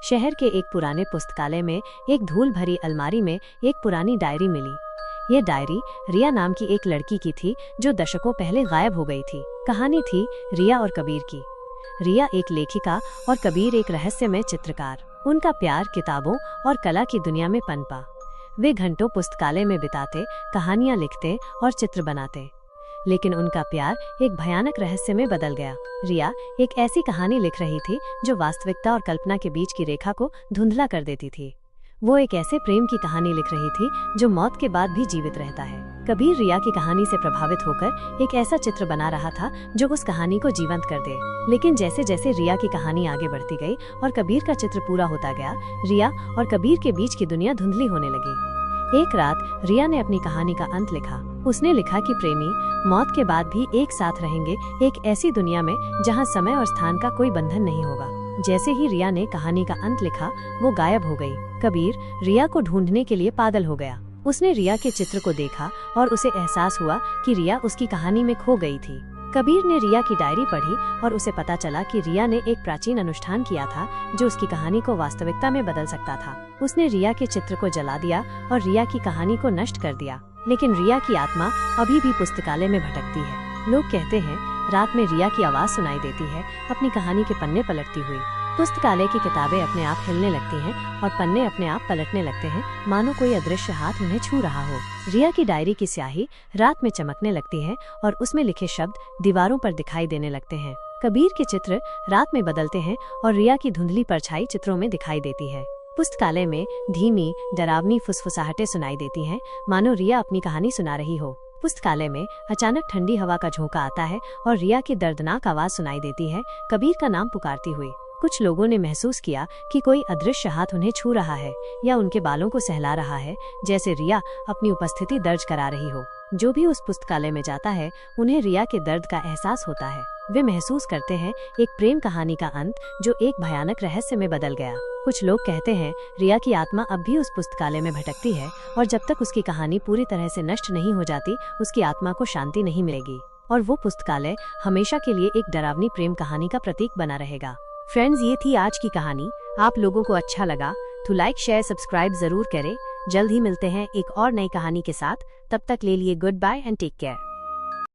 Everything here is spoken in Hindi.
शहर के एक पुराने पुस्तकालय में एक धूल भरी अलमारी में एक पुरानी डायरी मिली। ये डायरी रिया नाम की एक लड़की की थी जो दशकों पहले गायब हो गई थी। कहानी थी रिया और कबीर की। रिया एक लेखिका और कबीर एक रहस्यमय चित्रकार। उनका प्यार किताबों और कला की दुनिया में पनपा। वे घंटों पुस्तकालय में बिताते, कहानियां लिखते और चित्र बनाते, लेकिन उनका प्यार एक भयानक रहस्य में बदल गया। रिया एक ऐसी कहानी लिख रही थी जो वास्तविकता और कल्पना के बीच की रेखा को धुंधला कर देती थी। वो एक ऐसे प्रेम की कहानी लिख रही थी जो मौत के बाद भी जीवित रहता है। कबीर रिया की कहानी से प्रभावित होकर एक ऐसा चित्र बना रहा था जो उस कहानी को जीवंत कर दे। लेकिन जैसे जैसे रिया की कहानी आगे बढ़ती गई और कबीर का चित्र पूरा होता गया, रिया और कबीर के बीच की दुनिया धुंधली होने लगी। एक रात रिया ने अपनी कहानी का अंत लिखा। उसने लिखा कि प्रेमी मौत के बाद भी एक साथ रहेंगे, एक ऐसी दुनिया में जहां समय और स्थान का कोई बंधन नहीं होगा। जैसे ही रिया ने कहानी का अंत लिखा, वो गायब हो गई। कबीर रिया को ढूंढने के लिए पागल हो गया। उसने रिया के चित्र को देखा और उसे एहसास हुआ कि रिया उसकी कहानी में खो गई थी। कबीर ने रिया की डायरी पढ़ी और उसे पता चला कि रिया ने एक प्राचीन अनुष्ठान किया था जो उसकी कहानी को वास्तविकता में बदल सकता था। उसने रिया के चित्र को जला दिया और रिया की कहानी को नष्ट कर दिया। लेकिन रिया की आत्मा अभी भी पुस्तकालय में भटकती है। लोग कहते हैं रात में रिया की आवाज सुनाई देती है, अपनी कहानी के पन्ने पलटती हुई। पुस्तकालय की किताबें अपने आप हिलने लगती हैं और पन्ने अपने आप पलटने लगते हैं, मानो कोई अदृश्य हाथ उन्हें छू रहा हो। रिया की डायरी की स्याही रात में चमकने लगती है और उसमें लिखे शब्द दीवारों पर दिखाई देने लगते हैं। कबीर के चित्र रात में बदलते हैं और रिया की धुंधली परछाई चित्रों में दिखाई देती है। पुस्तकालय में धीमी डरावनी फुसफुसाहटें सुनाई देती हैं, मानो रिया अपनी कहानी सुना रही हो। पुस्तकालय में अचानक ठंडी हवा का झोंका आता है और रिया की दर्दनाक आवाज सुनाई देती है, कबीर का नाम पुकारती हुई। कुछ लोगों ने महसूस किया कि कोई अदृश्य हाथ उन्हें छू रहा है या उनके बालों को सहला रहा है, जैसे रिया अपनी उपस्थिति दर्ज करा रही हो। जो भी उस पुस्तकालय में जाता है, उन्हें रिया के दर्द का एहसास होता है। वे महसूस करते हैं एक प्रेम कहानी का अंत जो एक भयानक रहस्य में बदल गया। कुछ लोग कहते हैं रिया की आत्मा अब भी उस पुस्तकालय में भटकती है और जब तक उसकी कहानी पूरी तरह से नष्ट नहीं हो जाती, उसकी आत्मा को शांति नहीं मिलेगी और वो पुस्तकालय हमेशा के लिए एक डरावनी प्रेम कहानी का प्रतीक बना रहेगा। फ्रेंड्स, ये थी आज की कहानी। आप लोगों को अच्छा लगा तो लाइक शेयर सब्सक्राइब जरूर करें। जल्द ही मिलते हैं एक और नई कहानी के साथ। तब तक ले लिए good bye and take care.